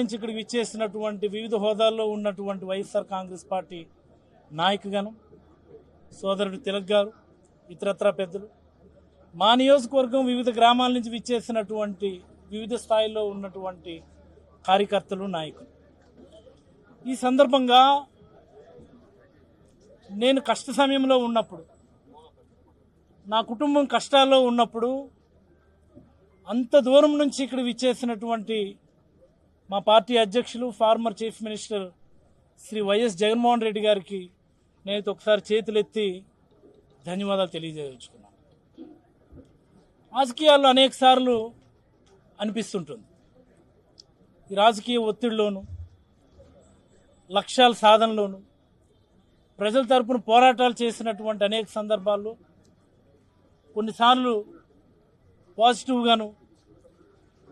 నుంచి ఇక్కడికి విచ్చేసినటువంటి వివిధ హోదాల్లో ఉన్నటువంటి వైఎస్ఆర్ కాంగ్రెస్ పార్టీ నాయకుగణం, సోదరుడు తిలక్ గారు, ఇతరత్రా పెద్దలు, మా నియోజకవర్గం వివిధ గ్రామాల నుంచి విచ్చేసినటువంటి వివిధ స్థాయిలో ఉన్నటువంటి కార్యకర్తలు, నాయకులు, ఈ సందర్భంగా నేను కష్ట సమయంలో ఉన్నప్పుడు, నా కుటుంబం కష్టాల్లో ఉన్నప్పుడు అంత దూరం నుంచి ఇక్కడ విచ్చేసినటువంటి మా పార్టీ అధ్యక్షులు, former chief minister Shri YS Jaganmohan Reddy గారికి నేను ఒకసారి చేతులెత్తి ధన్యవాదాలు తెలియజేయవచ్చుకున్నాను. రాజకీయాల్లో అనేక సార్లు అనిపిస్తుంటుంది, ఈ రాజకీయ ఒత్తిడిలోను, లక్ష్యాల సాధనలోను, ప్రజల తరపున పోరాటాలు చేసినటువంటి అనేక సందర్భాల్లో కొన్నిసార్లు పాజిటివ్గాను,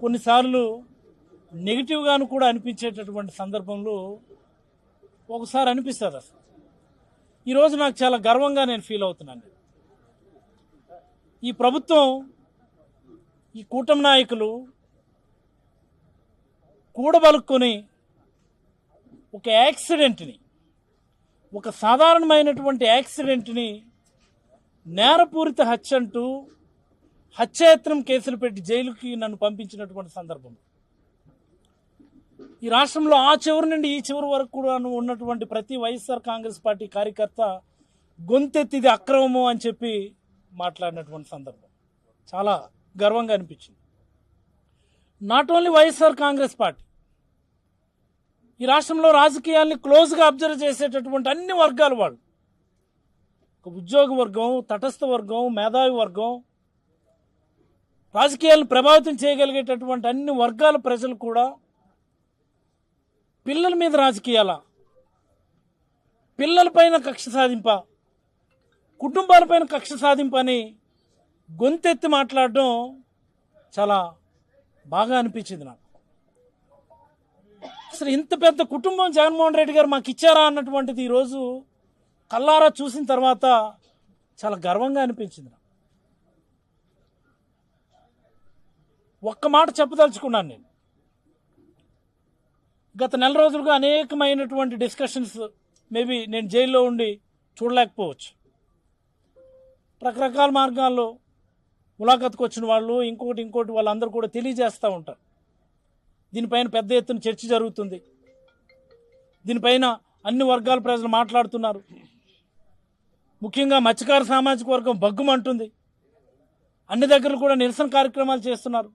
కొన్నిసార్లు నెగిటివ్గాను కూడా అనిపించేటటువంటి సందర్భంలో ఒకసారి అనిపిస్తుంది. అసలు ఈరోజు నాకు చాలా గర్వంగా నేను ఫీల్ అవుతున్నాను. ఈ ప్రభుత్వం, ఈ కూటమి నాయకులు కూడబలుక్కొని ఒక యాక్సిడెంట్ని, ఒక సాధారణమైనటువంటి యాక్సిడెంట్ని నేరపూరిత హత్య అంటూ హత్యాయత్నం కేసులు పెట్టి జైలుకి నన్ను పంపించినటువంటి సందర్భం. ఈ రాష్ట్రంలో ఆ చివరి నుండి ఈ చివరి వరకు కూడా ఉన్నటువంటి ప్రతి వైఎస్ఆర్ కాంగ్రెస్ పార్టీ కార్యకర్త గొంతెత్తిది అక్రమము అని చెప్పి మాట్లాడినటువంటి సందర్భం చాలా గర్వంగా అనిపించింది. Not only YSR Congress party, ఈ రాష్ట్రంలో రాజకీయాల్ని క్లోజ్గా అబ్జర్వ్ చేసేటటువంటి అన్ని వర్గాల వాళ్ళు, ఒక ఉద్యోగ వర్గం, తటస్థ వర్గం, మేధావి వర్గం, రాజకీయాలను ప్రభావితం చేయగలిగేటటువంటి అన్ని వర్గాల ప్రజలు కూడా పిల్లల మీద రాజకీయాల, పిల్లలపైన కక్ష సాధింప, కుటుంబాలపైన కక్ష సాధింప అని గొంతెత్తి మాట్లాడడం చాలా బాగా అనిపించింది నాకు. అసలు ఇంత పెద్ద కుటుంబం జగన్మోహన్ రెడ్డి గారు మాకు ఇచ్చారా అన్నటువంటిది ఈరోజు కల్లారా చూసిన తర్వాత చాలా గర్వంగా అనిపించింది. ఒక్క మాట చెప్పదలుచుకున్నాను. నేను గత నెల రోజులుగా అనేకమైనటువంటి డిస్కషన్స్, మేబీ నేను జైల్లో ఉండి చూడలేకపోవచ్చు, రకరకాల మార్గాల్లో ములాఖత్కు వచ్చిన వాళ్ళు, ఇంకోటి వాళ్ళందరూ కూడా తెలియజేస్తూ ఉంటారు. దీనిపైన పెద్ద ఎత్తున చర్చ జరుగుతుంది, దీనిపైన అన్ని వర్గాల ప్రజలు మాట్లాడుతున్నారు. ముఖ్యంగా మత్స్యకార సామాజిక వర్గం బగ్గుమంటుంది. అన్ని దగ్గరలు కూడా నిరసన కార్యక్రమాలు చేస్తున్నారు,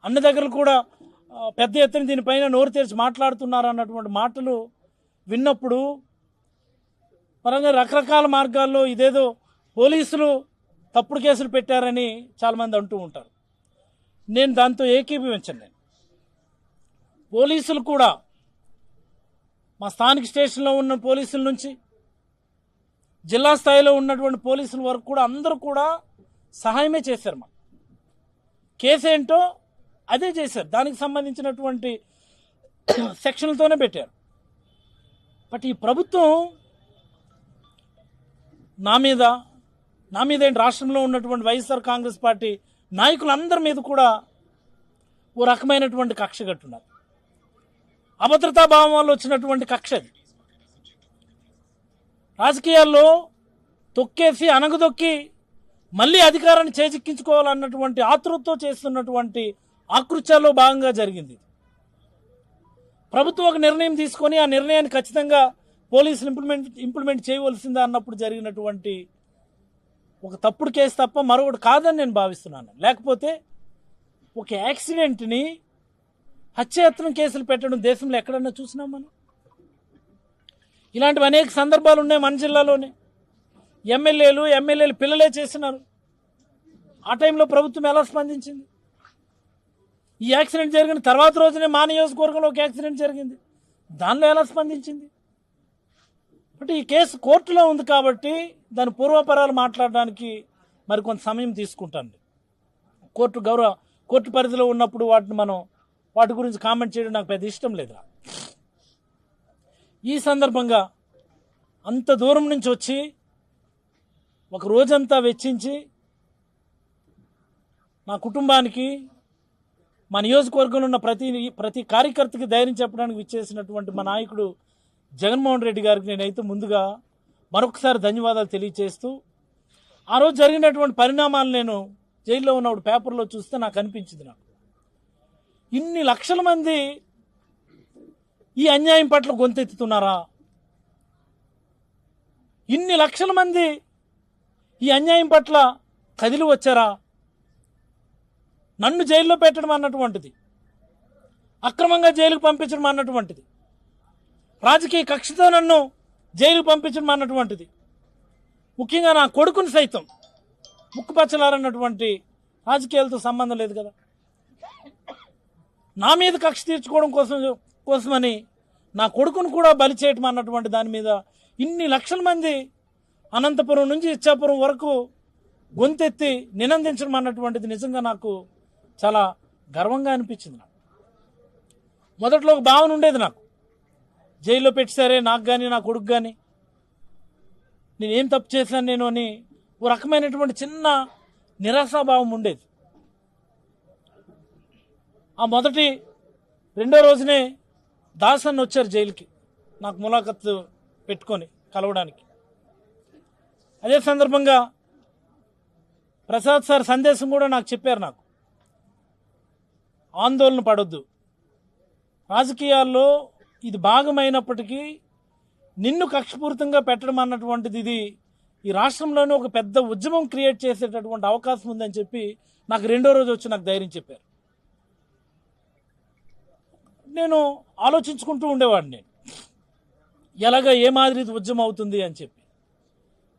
అన్ని దగ్గరలు కూడా పెద్ద ఎత్తున దీనిపైన నోరు తెరిచి మాట్లాడుతున్నారు అన్నటువంటి మాటలు విన్నప్పుడు పరంగా రకరకాల మార్గాల్లో ఇదేదో పోలీసులు తప్పుడు కేసులు పెట్టారని చాలామంది అంటూ ఉంటారు. నేను దాంతో ఏకీభవించను. నేను పోలీసులు కూడా, మా స్థానిక స్టేషన్లో ఉన్న పోలీసుల నుంచి జిల్లా స్థాయిలో ఉన్నటువంటి పోలీసుల వరకు కూడా అందరూ కూడా సహాయమే చేశారు. మా కేసు ఏంటో అదే చేశారు, దానికి సంబంధించినటువంటి సెక్షన్లతోనే పెట్టారు. బట్ ఈ ప్రభుత్వం నా మీద ఏంటి, రాష్ట్రంలో ఉన్నటువంటి వైఎస్ఆర్ కాంగ్రెస్ పార్టీ నాయకులందరి మీద కూడా ఓ రకమైనటువంటి కక్ష కట్టున్నారు. అభద్రతా భావం వల్ల వచ్చినటువంటి కక్ష అది. రాజకీయాల్లో తొక్కేసి అనగదొక్కి మళ్ళీ అధికారాన్ని చేజిక్కించుకోవాలన్నటువంటి ఆతృతతో చేస్తున్నటువంటి ఆకృత్యాల్లో భాగంగా జరిగింది. ప్రభుత్వం ఒక నిర్ణయం తీసుకొని ఆ నిర్ణయాన్ని ఖచ్చితంగా పోలీసులు ఇంప్లిమెంట్ చేయవలసిందా అన్నప్పుడు జరిగినటువంటి ఒక తప్పుడు కేసు తప్ప మరొకటి కాదని నేను భావిస్తున్నాను. లేకపోతే ఒక యాక్సిడెంట్ని హత్యాయత్నం కేసులు పెట్టడం దేశంలో ఎక్కడన్నా చూసినాం మనం? ఇలాంటివి అనేక సందర్భాలు ఉన్నాయి మన జిల్లాలోనే. ఎమ్మెల్యేలు పిల్లలే చేసినారు. ఆ టైంలో ప్రభుత్వం ఎలా స్పందించింది? ఈ యాక్సిడెంట్ జరిగిన తర్వాత రోజునే మా నియోజకవర్గంలో ఒక యాక్సిడెంట్ జరిగింది, దానిలో ఎలా స్పందించింది? అంటే ఈ కేసు కోర్టులో ఉంది కాబట్టి దాని పూర్వపరాలు మాట్లాడడానికి మరి కొంత సమయం తీసుకుంటాను. కోర్టు పరిధిలో ఉన్నప్పుడు వాటి గురించి కామెంట్ చేయడం నాకు పెద్ద ఇష్టం లేదు. ఈ సందర్భంగా అంత దూరం నుంచి వచ్చి ఒక రోజంతా వెచ్చించి నా కుటుంబానికి, మా నియోజకవర్గంలో ఉన్న ప్రతి కార్యకర్తకి ధైర్యం చెప్పడానికి విచ్చేసినటువంటి మా నాయకుడు జగన్మోహన్ రెడ్డి గారికి నేనైతే ముందుగా మరొకసారి ధన్యవాదాలు తెలియజేస్తూ, ఆ రోజు జరిగినటువంటి పరిణామాలు నేను జైల్లో ఉన్నప్పుడు పేపర్లో చూస్తే నాకు అనిపించింది, నాకు ఇన్ని లక్షల మంది ఈ అన్యాయం పట్ల గొంతెత్తుతున్నారా? ఇన్ని లక్షల మంది ఈ అన్యాయం పట్ల కదిలి వచ్చారా? నన్ను జైల్లో పెట్టడం అన్నటువంటిది, అక్రమంగా జైలుకు పంపించడం అన్నటువంటిది, రాజకీయ కక్షతో నన్ను జైలుకు పంపించడం అన్నటువంటిది, ముఖ్యంగా నా కొడుకుని సైతం ముక్కుపచ్చలారన్నటువంటి రాజకీయాలతో సంబంధం లేదు కదా, నా మీద కక్ష తీర్చుకోవడం కోసమని నా కొడుకును కూడా బలి చేయటం అన్నటువంటి దాని మీద ఇన్ని లక్షల మంది అనంతపురం నుంచి ఇచ్చాపురం వరకు గొంతెత్తి నినందించడం అన్నటువంటిది నిజంగా నాకు చాలా గర్వంగా అనిపించింది. నాకు మొదట్లో ఒక భావన ఉండేది, నాకు జైల్లో పెట్టారే నాకు కానీ నా కొడుకు కానీ, నేనేం తప్పు చేశాను నేను అని ఓ రకమైనటువంటి చిన్న నిరాశాభావం ఉండేది. ఆ రెండో రోజునే దాసన్ వచ్చారు జైలుకి నాకు ములాఖత్తు పెట్టుకొని కలవడానికి. అదే సందర్భంగా ప్రసాద్ సార్ సందేశం కూడా నాకు చెప్పారు, నాకు ఆందోళన పడొద్దు, రాజకీయాల్లో ఇది భాగమైనప్పటికీ నిన్ను కక్షపూరితంగా పెట్టడం అన్నటువంటిది ఇది ఈ రాష్ట్రంలోనే ఒక పెద్ద ఉద్యమం క్రియేట్ చేసేటటువంటి అవకాశం ఉందని చెప్పి నాకు రెండో రోజు వచ్చి నాకు ధైర్యం చెప్పారు. నేను ఆలోచించుకుంటూ ఉండేవాడిని, నేను ఎలాగ ఏ మాదిరి ఉద్యమం అవుతుంది అని చెప్పి.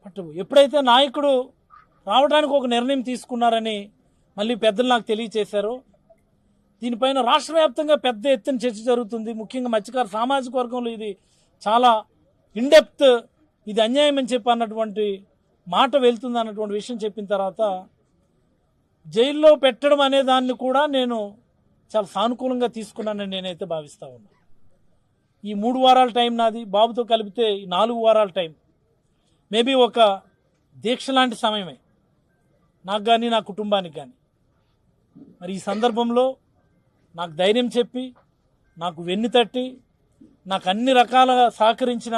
బట్ ఎప్పుడైతే నాయకుడు రావడానికి ఒక నిర్ణయం తీసుకున్నారని మళ్ళీ పెద్దలు నాకు తెలియచేశారు, దీనిపైన రాష్ట్ర వ్యాప్తంగా పెద్ద ఎత్తున చర్చ జరుగుతుంది. ముఖ్యంగా మత్స్యకార సామాజిక వర్గంలో ఇది చాలా ఇన్డెప్త్, ఇది అన్యాయం అని చెప్పి అన్నటువంటి మాట వెళ్తుంది అన్నటువంటి విషయం చెప్పిన తర్వాత జైల్లో పెట్టడం అనే దాన్ని కూడా నేను చాలా సానుకూలంగా తీసుకున్నానని నేనైతే భావిస్తా ఉన్నాను. ఈ 3 వారాల టైం నాది, బాబుతో కలిపితే 4 వారాల టైం, మేబీ ఒక దీక్ష లాంటి సమయమే నాకు కానీ నా కుటుంబానికి కానీ. మరి ఈ సందర్భంలో నాకు ధైర్యం చెప్పి, నాకు వెన్ను తట్టి, నాకు అన్ని రకాలుగా సహకరించిన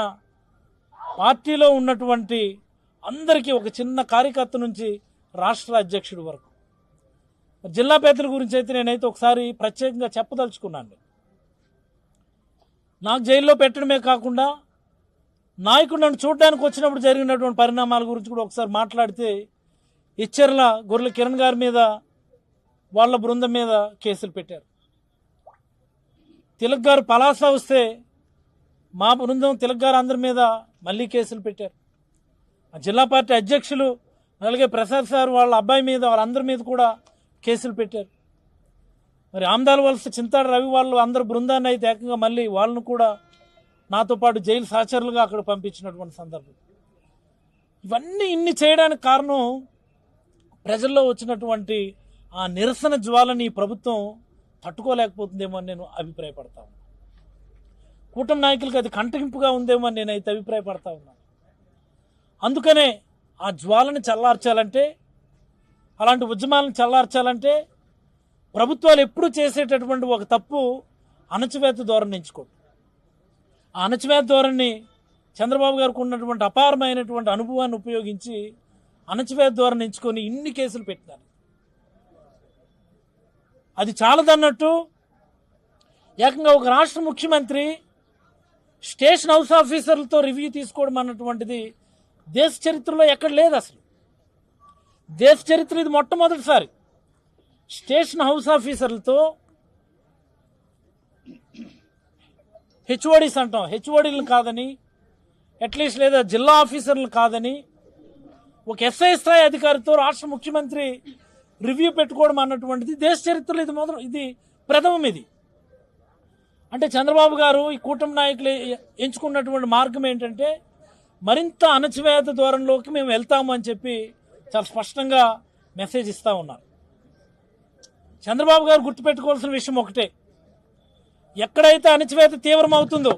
పార్టీలో ఉన్నటువంటి అందరికీ, ఒక చిన్న కార్యకర్త నుంచి రాష్ట్ర అధ్యక్షుడి వరకు, జిల్లా పెద్దల గురించి అయితే నేనైతే ఒకసారి ప్రత్యేకంగా చెప్పదలుచుకున్నాను. నాకు జైల్లో పెట్టడమే కాకుండా నాయకుడు నన్ను చూడడానికి వచ్చినప్పుడు జరిగినటువంటి పరిణామాల గురించి కూడా ఒకసారి మాట్లాడితే, ఇచ్చెర్ల గొర్రెల కిరణ్ గారి మీద వాళ్ళ బృందం మీద కేసులు పెట్టారు. తిలక్ గారు పలాస వస్తే మా బృందం తిలక్ గారు అందరి మీద మళ్ళీ కేసులు పెట్టారు. ఆ జిల్లా పార్టీ అధ్యక్షులు అలాగే ప్రసాద్ సార్ వాళ్ళ అబ్బాయి మీద, వాళ్ళందరి మీద కూడా కేసులు పెట్టారు. మరి ఆమ్దాల వలస చింతాడు రవి వాళ్ళు అందరు బృందాన్ని అయితే ఏకంగా మళ్ళీ వాళ్ళను కూడా నాతో పాటు జైలు సహచరులుగా అక్కడ పంపించినటువంటి సందర్భం. ఇవన్నీ ఇన్ని చేయడానికి కారణం ప్రజల్లో వచ్చినటువంటి ఆ నిరసన జ్వాలని ఈ ప్రభుత్వం తట్టుకోలేకపోతుందేమో అని నేను అభిప్రాయపడతా ఉన్నాను. కూటమి నాయకులకి అది కంటగింపుగా ఉందేమో అని నేనైతే అభిప్రాయపడతా ఉన్నాను. అందుకనే ఆ జ్వాలని చల్లార్చాలంటే, అలాంటి ఉద్యమాలను చల్లార్చాలంటే ప్రభుత్వాలు ఎప్పుడు చేసేటటువంటి ఒక తప్పు అణచివేత ధోరణి ఎంచుకోవడం. ఆ అణచివేత ధోరణి చంద్రబాబు గారికి ఉన్నటువంటి అపారమైనటువంటి అనుభవాన్ని ఉపయోగించి అణచివేత ధోరణి ఎంచుకొని ఇన్ని కేసులు పెట్టినారు. అది చాలదన్నట్టు ఏకంగా ఒక రాష్ట్ర ముఖ్యమంత్రి స్టేషన్ హౌస్ ఆఫీసర్లతో రివ్యూ తీసుకోవడం అన్నటువంటిది దేశ చరిత్రలో ఎక్కడ లేదు. అసలు దేశ చరిత్ర ఇది మొట్టమొదటిసారి. స్టేషన్ హౌస్ ఆఫీసర్లతో హెచ్ఓడీస్ అంటాం, హెచ్ఓడీలను కాదని, అట్లీస్ట్ లేదా జిల్లా ఆఫీసర్లు కాదని, ఒక ఎస్ఐ స్థాయి అధికారితో రాష్ట్ర ముఖ్యమంత్రి రివ్యూ పెట్టుకోవడం అన్నటువంటిది దేశ చరిత్రలో ఇది ప్రథమం. ఇది అంటే చంద్రబాబు గారు ఈ కూటమి నాయకులు ఎంచుకున్నటువంటి మార్గం ఏంటంటే మరింత అణచివేత ధోరణిలోకి మేము వెళ్తాము అని చెప్పి చాలా స్పష్టంగా మెసేజ్ ఇస్తూ ఉన్నారు. చంద్రబాబు గారు గుర్తుపెట్టుకోవాల్సిన విషయం ఒకటే, ఎక్కడైతే అణచివేత తీవ్రమవుతుందో,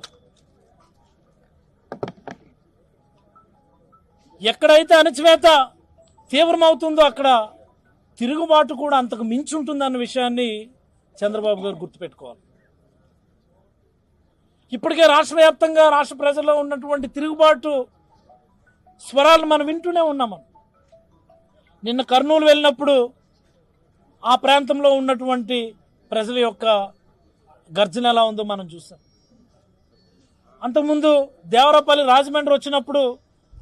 అక్కడ తిరుగుబాటు కూడా అంతకు మించి ఉంటుందన్న విషయాన్ని చంద్రబాబు గారు గుర్తుపెట్టుకోవాలి. ఇప్పటికే రాష్ట్ర వ్యాప్తంగా రాష్ట్ర ప్రజల్లో ఉన్నటువంటి తిరుగుబాటు స్వరాలు మనం వింటూనే ఉన్నాం. నిన్న కర్నూలు వెళ్ళినప్పుడు ఆ ప్రాంతంలో ఉన్నటువంటి ప్రజల యొక్క గర్జన ఎలా ఉందో మనం చూసాం. అంతకుముందు దేవరపల్లి రాజమండ్రి వచ్చినప్పుడు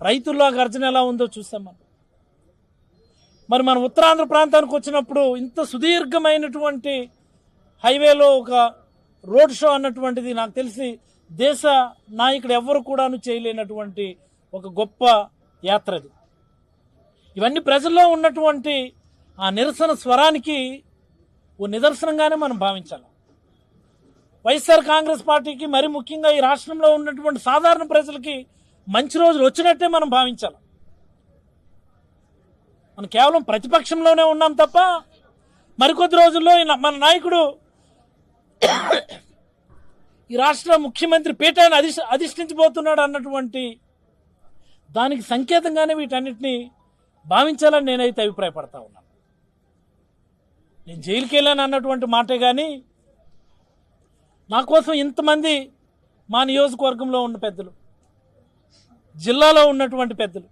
రైతుల్లో గర్జన ఎలా ఉందో చూసాం మనం. మరి మన ఉత్తరాంధ్ర ప్రాంతానికి వచ్చినప్పుడు ఇంత సుదీర్ఘమైనటువంటి హైవేలో ఒక రోడ్ షో అన్నటువంటిది నాకు తెలిసి దేశ నాయకుడు ఎవ్వరు కూడాను చేయలేనటువంటి ఒక గొప్ప యాత్ర అది. ఇవన్నీ ప్రజల్లో ఉన్నటువంటి ఆ నిరసన స్వరానికి ఓ నిదర్శనంగానే మనం భావించాలి. వైఎస్ఆర్ కాంగ్రెస్ పార్టీకి మరి ముఖ్యంగా ఈ రాష్ట్రంలో ఉన్నటువంటి సాధారణ ప్రజలకి మంచి రోజులు వచ్చినట్టే మనం భావించాలి. మనం కేవలం ప్రతిపక్షంలోనే ఉన్నాం తప్ప మరికొద్ది రోజుల్లో మన నాయకుడు ఈ రాష్ట్ర ముఖ్యమంత్రి పీఠాన్ని అధిష్ఠించబోతున్నాడు అన్నటువంటి దానికి సంకేతంగానే వీటన్నిటిని భావించాలని నేనైతే అభిప్రాయపడతా ఉన్నాను. నేను జైలుకి వెళ్ళాను అన్నటువంటి మాటే కానీ నా కోసం ఇంతమంది మా నియోజకవర్గంలో ఉన్న పెద్దలు, జిల్లాలో ఉన్నటువంటి పెద్దలు,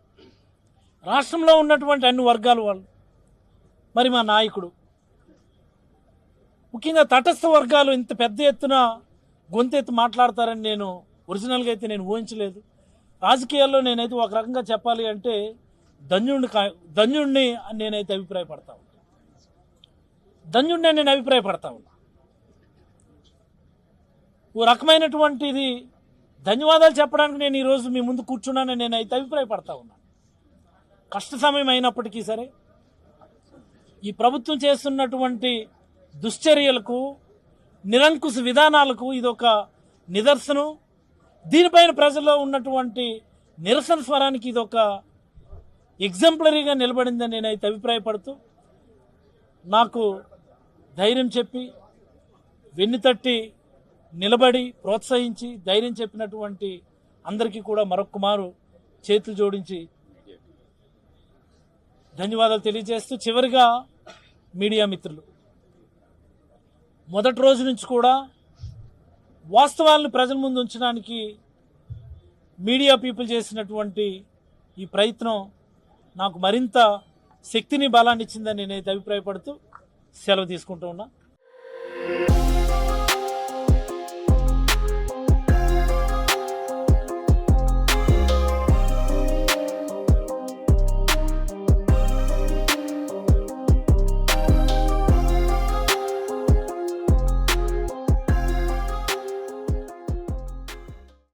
రాష్ట్రంలో ఉన్నటువంటి అన్ని వర్గాల వాళ్ళు, మరి మా నాయకుడు, ముఖ్యంగా తటస్థ వర్గాలు ఇంత పెద్ద ఎత్తున గొంతెత్తి మాట్లాడతారని నేను ఒరిజినల్గా అయితే నేను ఊహించలేదు. రాజకీయాల్లో నేనైతే ఒక రకంగా చెప్పాలి అంటే ధన్యుణ్ణి అని నేనైతే అభిప్రాయపడతా ఉన్నా. ధన్యుణ్ణి నేను అభిప్రాయపడతా ఉన్నా. ఓ రకమైనటువంటిది ధన్యవాదాలు చెప్పడానికి నేను ఈరోజు మీ ముందు కూర్చున్నానని నేనైతే అభిప్రాయపడతా ఉన్నాను. కష్ట సమయం అయినప్పటికీ సరే ఈ ప్రభుత్వం చేస్తున్నటువంటి దుశ్చర్యలకు, నిరంకుశ విధానాలకు ఇదొక నిదర్శనం. దీనిపైన ప్రజల్లో ఉన్నటువంటి నిరసన స్వరానికి ఇదొక ఎగ్జాంపులరీగా నిలబడిందని నేనైతే అభిప్రాయపడుతూ, నాకు ధైర్యం చెప్పి వెన్నుతట్టి నిలబడి ప్రోత్సహించి ధైర్యం చెప్పినటువంటి అందరికీ కూడా మరొక్కమారు చేతులు జోడించి ధన్యవాదాలు తెలియజేస్తూ, చివరిగా మీడియా మిత్రులు, మొదటి రోజు నుంచి కూడా వాస్తవాలను ప్రజల ముందు ఉంచడానికి మీడియా పీపుల్ చేసినటువంటి ఈ ప్రయత్నం నాకు మరింత శక్తిని, బలాన్ని ఇచ్చిందని నేనైతే అభిప్రాయపడుతూ సెలవు తీసుకుంటూ ఉన్నా.